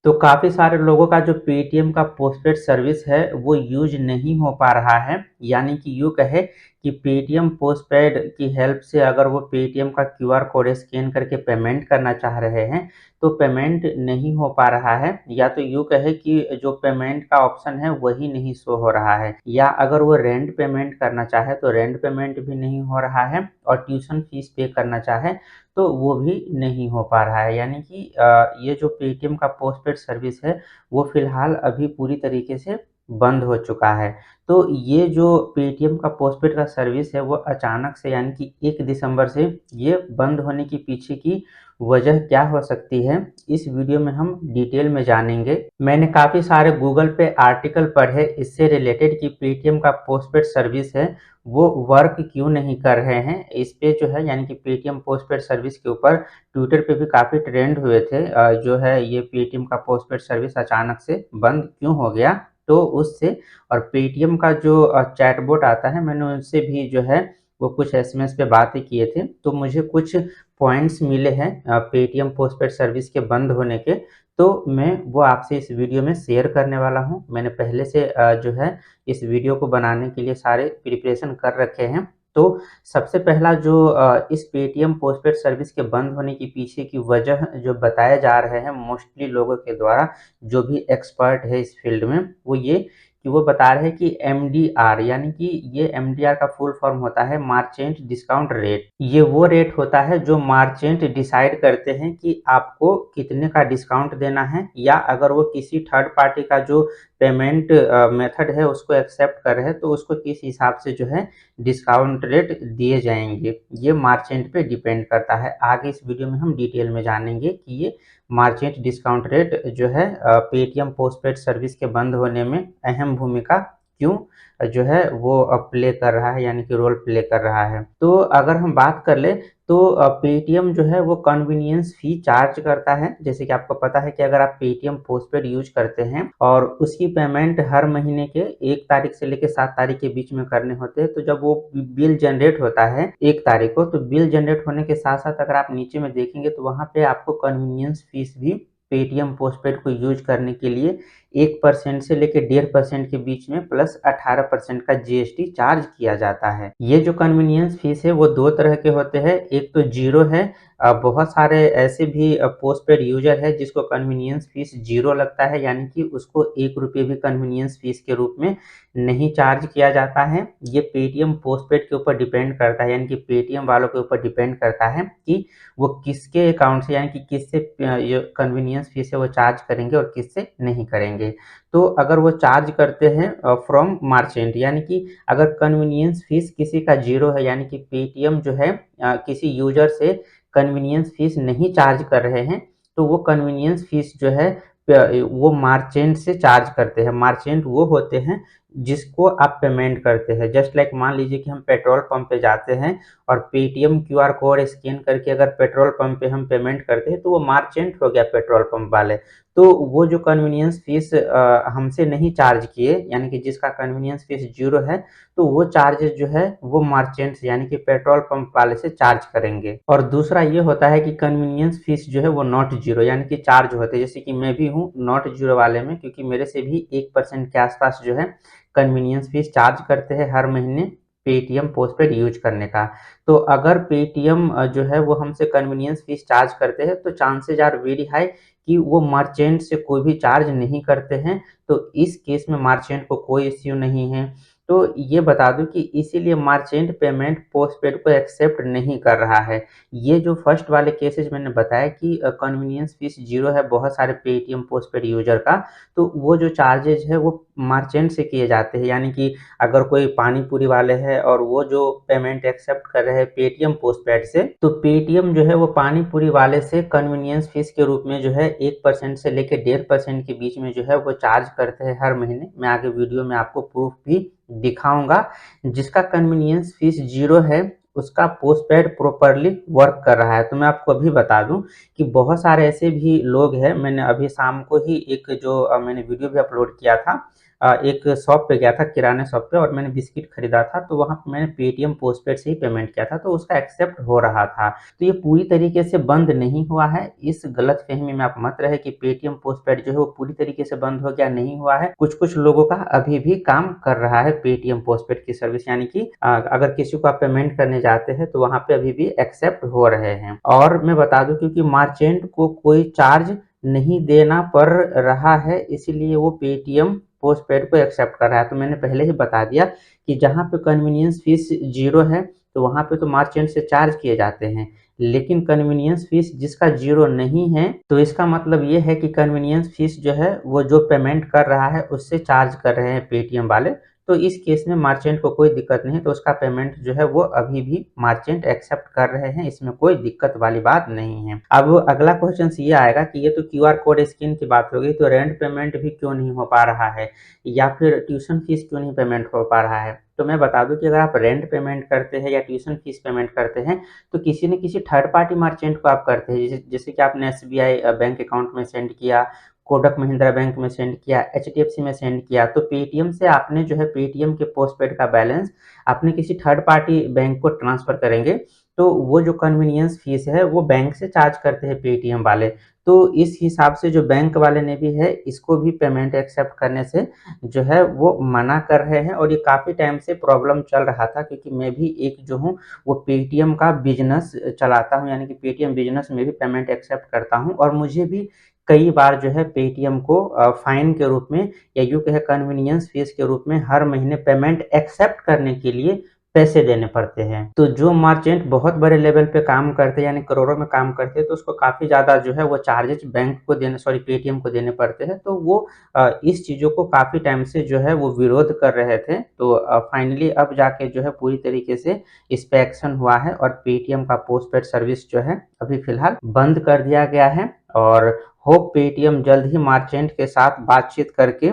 तो काफ़ी सारे लोगों का जो पेटीएम का पोस्टपेड सर्विस है वो यूज नहीं हो पा रहा है। यानी कि यूँ कहे कि पेटीएम पोस्टपेड की हेल्प से अगर वो पेटीएम का क्यूआर कोड स्कैन करके पेमेंट करना चाह रहे हैं तो पेमेंट नहीं हो पा रहा है, या तो यूँ कहे कि जो पेमेंट का ऑप्शन है वही नहीं शो हो रहा है, या अगर वो रेंट पेमेंट करना चाहे तो रेंट पेमेंट भी नहीं हो रहा है, और ट्यूशन फीस पे करना चाहे तो वो भी नहीं हो पा रहा है। यानी कि ये जो पेटीएम का पोस्टपेड सर्विस है वो फ़िलहाल अभी पूरी तरीके से बंद हो चुका है। तो ये जो पेटीएम का पोस्टपेड का सर्विस है वो अचानक से, यानी कि 1 दिसंबर से ये बंद होने के पीछे की वजह क्या हो सकती है, इस वीडियो में हम डिटेल में जानेंगे। मैंने काफ़ी सारे गूगल पे आर्टिकल पढ़े इससे रिलेटेड कि पेटीएम का पोस्टपेड सर्विस है वो वर्क क्यों नहीं कर रहे हैं। इस पे जो है, यानी कि पेटीएम पोस्टपेड सर्विस के ऊपर ट्विटर पे भी काफ़ी ट्रेंड हुए थे, जो है ये पेटीएम का पोस्टपेड सर्विस अचानक से बंद क्यों हो गया। तो उससे और पेटीएम का जो चैटबॉट आता है, मैंने उनसे भी जो है वो कुछ एसएमएस पे बातें किए थे, तो मुझे कुछ पॉइंट्स मिले हैं पेटीएम पोस्टपेड सर्विस के बंद होने के, तो मैं वो आपसे इस वीडियो में शेयर करने वाला हूँ। मैंने पहले से जो है इस वीडियो को बनाने के लिए सारे प्रिपरेशन कर रखे हैं। तो सबसे पहला जो इस पेटीएम पोस्टपेड सर्विस के बंद होने के पीछे की वजह जो बताए जा रहे हैं मोस्टली लोगों के द्वारा, जो भी एक्सपर्ट है इस फील्ड में, वो ये कि वो बता रहे हैं कि एमडीआर, यानी कि ये एमडीआर का फुल फॉर्म होता है मर्चेंट डिस्काउंट रेट। ये वो रेट होता है जो मर्चेंट डिसाइड करते हैं कि आपको कितने का डिस्काउंट देना है, या अगर वो किसी थर्ड पार्टी का जो पेमेंट मेथड है उसको एक्सेप्ट कर रहे हैं तो उसको किस हिसाब से जो है डिस्काउंट रेट दिए जाएंगे, ये मर्चेंट पे डिपेंड करता है। आगे इस वीडियो में हम डिटेल में जानेंगे कि ये मर्चेंट डिस्काउंट रेट जो है पेटीएम पोस्टपेड सर्विस के बंद होने में अहम भूमिका क्यों जो है वो प्ले कर रहा है, यानी कि रोल प्ले कर रहा है। तो अगर हम बात कर ले तो पेटीएम जो है वो कन्वीनियंस फ़ी चार्ज करता है। जैसे कि आपको पता है कि अगर आप पेटीएम पोस्टपेड यूज करते हैं और उसकी पेमेंट हर महीने के 1 तारीख से लेकर 7 तारीख के बीच में करने होते हैं, तो जब वो बिल जनरेट होता है 1 तारीख को, तो बिल जनरेट होने के साथ-साथ अगर आप नीचे में देखेंगे तो वहाँ पे आपको कन्वीनियंस फ़ीस भी पेटीएम पोस्टपेड को यूज करने के लिए 1% से लेके 1.5% के बीच में प्लस 18% का जीएसटी चार्ज किया जाता है। ये जो कन्वीनियंस फीस है वो 2 तरह के होते हैं, एक तो ज़ीरो है। बहुत सारे ऐसे भी पोस्टपेड यूज़र है जिसको कन्वीनियंस फीस ज़ीरो लगता है, यानी कि उसको ₹1 भी कन्वीनियंस फीस के रूप में नहीं चार्ज किया जाता है। ये पेटीएम पोस्टपेड के ऊपर डिपेंड करता है, यानी कि पेटीएम वालों के ऊपर डिपेंड करता है कि वो किसके अकाउंट से, यानी कि किससे ये कन्वीनियंस फीस है वो चार्ज करेंगे और किससे नहीं करेंगे। तो अगर वो चार्ज करते हैं फ्रॉम मर्चेंट, यानी कि अगर कन्वीनियंस फीस किसी का ज़ीरो है, यानी कि पेटीएम जो है किसी यूज़र से कन्वीनियंस फीस नहीं चार्ज कर रहे हैं, तो वो कन्वीनियंस फीस जो है वो मर्चेंट से चार्ज करते हैं। मर्चेंट वो होते हैं जिसको आप पेमेंट करते हैं। जस्ट लाइक मान लीजिए कि हम पेट्रोल पंप पे जाते हैं और पेटीएम क्यूआर कोड स्कैन करके अगर पेट्रोल पंप पे हम पेमेंट करते हैं तो वो मर्चेंट हो गया पेट्रोल पंप वाले। तो वो जो कन्वीनियंस फीस हमसे नहीं चार्ज किए, यानी कि जिसका कन्वीनियंस फीस ज़ीरो है, तो वो चार्जेस जो है वो मर्चेंट्स यानी कि पेट्रोल पंप वाले से चार्ज करेंगे। और दूसरा ये होता है कि कन्वीनियंस फीस जो है वो नॉट ज़ीरो, यानी कि चार्ज होते हैं। जैसे कि मैं भी हूँ नॉट ज़ीरो वाले में, क्योंकि मेरे से भी 1% के आसपास जो है कन्वीनियंस फीस चार्ज करते हैं हर महीने पेटीएम पोस्टपेड यूज करने का। तो अगर पेटीएम जो है वो हमसे कन्वीनियंस फीस चार्ज करते हैं तो चांसेज आर वेरी हाई कि वो मर्चेंट से कोई भी चार्ज नहीं करते हैं। तो इस केस में मर्चेंट को कोई इश्यू नहीं है। तो ये बता दूं कि इसीलिए मर्चेंट पेमेंट पोस्टपेड को एक्सेप्ट नहीं कर रहा है। ये जो फर्स्ट वाले केसेज मैंने बताया कि कन्वीनियंस फीस ज़ीरो है बहुत सारे पेटीएम पोस्टपेड यूज़र का, तो वो जो चार्जेज है वो मर्चेंट से किए जाते हैं। यानी कि अगर कोई पानी पूरी वाले हैं और वो जो पेमेंट एक्सेप्ट कर रहे हैं पेटीएम पोस्टपेड से, तो पेटीएम जो है वो पानी पूरी वाले से कन्वीनियंस फीस के रूप में जो है 1% से लेके 1.5% के बीच में जो है वो चार्ज करते हैं हर महीने। मैं आगे वीडियो में आपको प्रूफ भी दिखाऊंगा। जिसका कन्वीनियंस फीस ज़ीरो है उसका पोस्टपेड प्रॉपर्ली वर्क कर रहा है। तो मैं आपको अभी बता दूं कि बहुत सारे ऐसे भी लोग हैं, मैंने अभी शाम को ही एक जो मैंने वीडियो भी अपलोड किया था एक शॉप पे गया था, किराने शॉप पे, और मैंने बिस्किट खरीदा था, तो वहाँ पे मैंने पेटीएम पोस्टपेड से ही पेमेंट किया था, तो उसका एक्सेप्ट हो रहा था। तो ये पूरी तरीके से बंद नहीं हुआ है, इस गलतफहमी में आप मत रहे कि पेटीएम पोस्टपेड जो है वो पूरी तरीके से बंद हो गया, नहीं हुआ है। कुछ-कुछ लोगों का अभी भी काम कर रहा है पेटीएम पोस्टपेड की सर्विस, यानी कि अगर किसी को आप पेमेंट करने जाते हैं तो वहाँ पे अभी भी एक्सेप्ट हो रहे हैं। और मैं बता दूँ, क्योंकि मर्चेंट को कोई चार्ज नहीं देना पड़ रहा है, इसीलिए वो पेटीएम पोस्टपेड को एक्सेप्ट कर रहा है। तो मैंने पहले ही बता दिया कि जहाँ पे कन्वीनियंस फीस 0 है, तो वहाँ पे तो मर्चेंट से चार्ज किए जाते हैं। लेकिन कन्वीनियंस फीस जिसका 0 नहीं है, तो इसका मतलब ये है कि कन्वीनियंस फीस जो है वो जो पेमेंट कर रहा है उससे चार्ज कर रहे हैं पेटीएम वाले। तो इस केस में मर्चेंट को कोई दिक्कत नहीं है, तो उसका पेमेंट जो है वो अभी भी मर्चेंट एक्सेप्ट कर रहे हैं, इसमें कोई दिक्कत वाली बात नहीं है। अब अगला क्वेश्चन ये आएगा कि ये तो क्यूआर कोड स्कैन की बात हो गई, तो रेंट पेमेंट भी क्यों नहीं हो पा रहा है, या फिर ट्यूशन फीस क्यों नहीं पेमेंट हो पा रहा है। तो मैं बता दूं कि अगर आप रेंट पेमेंट करते हैं या ट्यूशन फीस पेमेंट करते हैं, तो किसी न किसी थर्ड पार्टी मर्चेंट को आप करते हैं, जैसे कि आपने एसबीआई बैंक अकाउंट में सेंड किया, कोटक महिंद्रा बैंक में सेंड किया, एचडीएफसी में सेंड किया, तो पेटीएम से आपने जो है पेटीएम के पोस्टपेड का बैलेंस अपने किसी थर्ड पार्टी बैंक को ट्रांसफर करेंगे, तो वो जो कन्वीनियंस फीस है वो बैंक से चार्ज करते हैं पेटीएम वाले। तो इस हिसाब से जो बैंक वाले ने भी है, इसको भी पेमेंट एक्सेप्ट करने से जो है वो मना कर रहे हैं, और ये काफ़ी टाइम से प्रॉब्लम चल रहा था, क्योंकि मैं भी एक जो हूँ वो पेटीएम का बिजनेस चलाता हूँ, यानी कि पेटीएम बिजनेस में भी पेमेंट एक्सेप्ट करता हूँ, और मुझे भी कई बार जो है पेटीएम को फाइन के रूप में, या यूँ कहे कन्वीनियंस फीस के रूप में, हर महीने पेमेंट एक्सेप्ट करने के लिए पैसे देने पड़ते हैं। तो जो मर्चेंट बहुत बड़े लेवल पे काम करते हैं, यानी करोड़ों में काम करते हैं, तो उसको काफ़ी ज़्यादा जो है वो चार्जेज बैंक को देने, सॉरी पेटीएम को देने पड़ते हैं। तो वो इस चीज़ों को काफ़ी टाइम से जो है वो विरोध कर रहे थे। तो फाइनली अब जाके जो है पूरी तरीके से इस पे एक्शन हुआ है, और पेटीएम का पोस्टपेड सर्विस जो है अभी फिलहाल बंद कर दिया गया है। और होप पेटीएम जल्द ही मर्चेंट के साथ बातचीत करके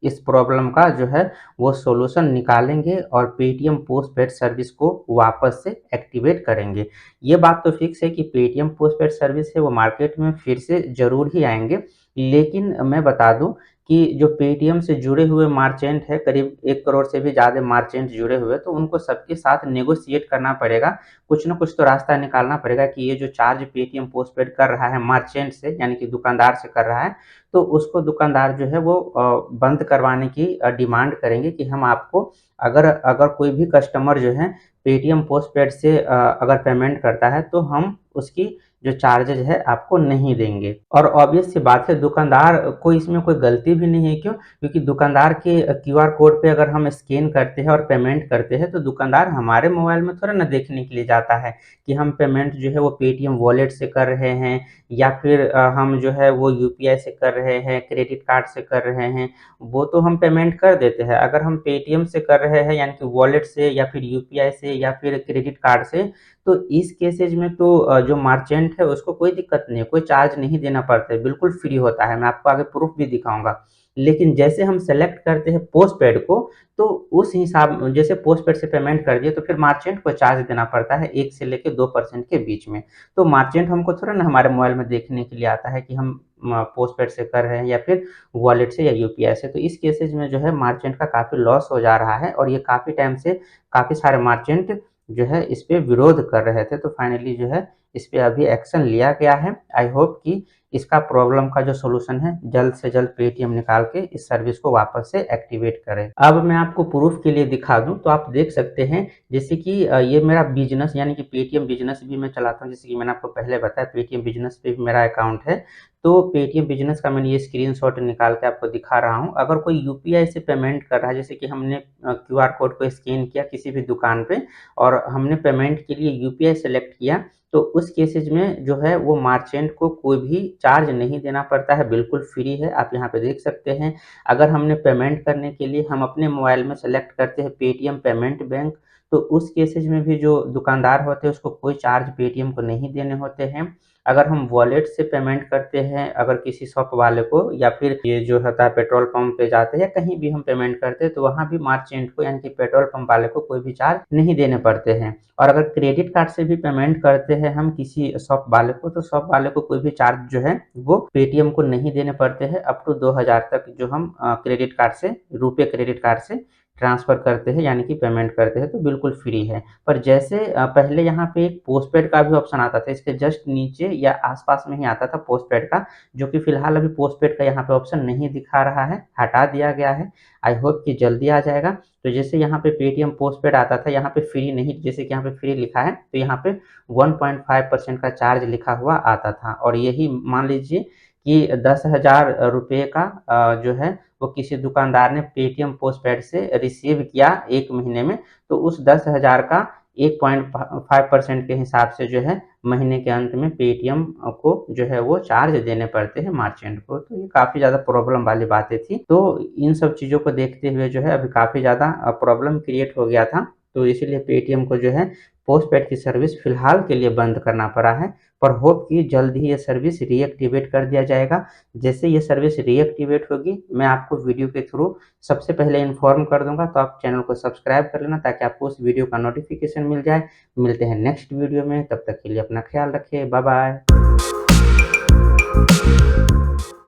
इस प्रॉब्लम का जो है वो सॉल्यूशन निकालेंगे, और पेटीएम पोस्टपेड सर्विस को वापस से एक्टिवेट करेंगे। ये बात तो फिक्स है कि पेटीएम पोस्टपेड सर्विस है वो मार्केट में फिर से ज़रूर ही आएंगे। लेकिन मैं बता दूं कि जो पेटीएम से जुड़े हुए मर्चेंट है, करीब 1 करोड़ से भी ज़्यादा मर्चेंट जुड़े हुए, तो उनको सबके साथ नेगोशिएट करना पड़ेगा। कुछ न कुछ तो रास्ता निकालना पड़ेगा कि ये जो चार्ज पेटीएम पोस्टपेड कर रहा है मर्चेंट से, यानी कि दुकानदार से कर रहा है, तो उसको दुकानदार जो है वो बंद करवाने की डिमांड करेंगे कि हम आपको, अगर अगर कोई भी कस्टमर जो है पेटीएम पोस्टपेड से अगर पेमेंट करता है, तो हम उसकी जो चार्जेज है आपको नहीं देंगे। और ऑब्वियस सी बात है, दुकानदार को इसमें कोई गलती भी नहीं है। क्यों? क्योंकि दुकानदार के क्यूआर कोड पे अगर हम स्कैन करते हैं और पेमेंट करते हैं, तो दुकानदार हमारे मोबाइल में थोड़ा ना देखने के लिए जाता है कि हम पेमेंट जो है वो पेटीएम वॉलेट से कर रहे हैं, या फिर हम जो है वो यूपीआई से कर रहे हैं, क्रेडिट कार्ड से कर रहे हैं। वो तो हम पेमेंट कर देते हैं। अगर हम पेटीएम से कर रहे हैं, यानी कि वॉलेट से, या फिर यूपीआई से, या फिर क्रेडिट कार्ड से, तो इस केसेज में तो जो मर्चेंट है उसको कोई दिक्कत नहीं है, कोई चार्ज नहीं देना पड़ता है, बिल्कुल फ्री होता है। मैं आपको आगे प्रूफ भी दिखाऊँगा। लेकिन जैसे हम सेलेक्ट करते हैं पोस्टपेड को, तो उस हिसाब, जैसे पोस्टपेड से पेमेंट कर दिए, तो फिर मर्चेंट को चार्ज देना पड़ता है 1 से लेके 2% के बीच में। तो मर्चेंट हमको थोड़ा ना हमारे मोबाइल में देखने के लिए आता है कि हम पोस्टपेड से कर रहे हैं या फिर वॉलेट से या यूपीआई से। तो इस केसेज में जो है मर्चेंट का काफ़ी लॉस हो जा रहा है, और ये काफ़ी टाइम से काफ़ी सारे मर्चेंट जो है इस पे विरोध कर रहे थे। तो फाइनली जो है इस पे अभी एक्शन लिया गया है। आई होप कि इसका प्रॉब्लम का जो सॉल्यूशन है जल्द से जल्द पेटीएम निकाल के इस सर्विस को वापस से एक्टिवेट करे। अब मैं आपको प्रूफ के लिए दिखा दूं, तो आप देख सकते हैं, जैसे कि ये मेरा बिजनेस, यानी कि पेटीएम बिजनेस भी मैं चलाता हूं। जैसे कि मैंने आपको पहले बताया, पेटीएम बिजनेस पे भी मेरा अकाउंट है। तो पेटीएम बिजनेस का मैंने ये स्क्रीनशॉट निकाल के आपको दिखा रहा हूँ। अगर कोई यूपीआई से पेमेंट कर रहा है, जैसे कि हमने क्यूआर कोड को स्कैन किया किसी भी दुकान पे, और हमने पेमेंट के लिए यूपीआई सेलेक्ट किया, तो उस केसेज में जो है वो मर्चेंट को कोई भी चार्ज नहीं देना पड़ता है, बिल्कुल फ्री है। आप यहाँ पे देख सकते हैं। अगर हमने पेमेंट करने के लिए हम अपने मोबाइल में सेलेक्ट करते हैं पेटीएम पेमेंट बैंक, तो उस केसेज में भी जो दुकानदार होते हैं उसको कोई चार्ज पेटीएम को नहीं देने होते हैं। अगर हम वॉलेट से पेमेंट करते हैं अगर किसी शॉप वाले को, या फिर ये जो होता है पेट्रोल पंप पे जाते हैं या कहीं भी हम पेमेंट करते हैं, तो वहाँ भी मर्चेंट को यानी कि पेट्रोल पंप वाले को कोई भी चार्ज नहीं देने पड़ते हैं। और अगर क्रेडिट कार्ड से भी पेमेंट करते हैं हम किसी शॉप वाले को, तो शॉप वाले को कोई भी चार्ज जो है वो पेटीएम को नहीं देने पड़ते हैं, अप टू 2000 तक जो हम क्रेडिट कार्ड से, रुपे क्रेडिट कार्ड से ट्रांसफ़र करते हैं यानी कि पेमेंट करते हैं, तो बिल्कुल फ्री है। पर जैसे पहले यहाँ पे एक पोस्टपेड का भी ऑप्शन आता था, इसके जस्ट नीचे या आस-पास में ही आता था पोस्टपेड का, जो कि फिलहाल अभी पोस्टपेड का यहाँ पे ऑप्शन नहीं दिखा रहा है, हटा दिया गया है। आई होप कि जल्दी आ जाएगा। तो जैसे यहाँ पे पेटीएम पोस्टपेड आता था, यहाँ पे फ्री नहीं, जैसे कि यहाँ पे फ्री लिखा है, तो यहाँ पे 1.5% का चार्ज लिखा हुआ आता था, और यही मान लीजिए कि 10,000 रुपये का जो है वो किसी दुकानदार ने पेटीएम पोस्टपेड से रिसीव किया 1 महीने में, तो उस 10,000 का 1.5% के हिसाब से जो है महीने के अंत में पेटीएम को जो है वो चार्ज देने पड़ते हैं मर्चेंट को। तो ये काफ़ी ज़्यादा प्रॉब्लम वाली बातें थी। तो इन सब चीज़ों को देखते हुए जो है अभी काफ़ी ज़्यादा प्रॉब्लम क्रिएट हो गया था। तो इसीलिए पेटीएम को जो है पोस्टपेड की सर्विस फ़िलहाल के लिए बंद करना पड़ा है, पर होप कि जल्द ही ये सर्विस रीएक्टिवेट कर दिया जाएगा। जैसे ये सर्विस रीएक्टिवेट होगी, मैं आपको वीडियो के थ्रू सबसे पहले इन्फॉर्म कर दूँगा, तो आप चैनल को सब्सक्राइब कर लेना ताकि आपको उस वीडियो का नोटिफ़िकेशन मिल जाए। मिलते हैं नेक्स्ट वीडियो में, तब तक के लिए अपना ख़्याल रखिए। Bye bye.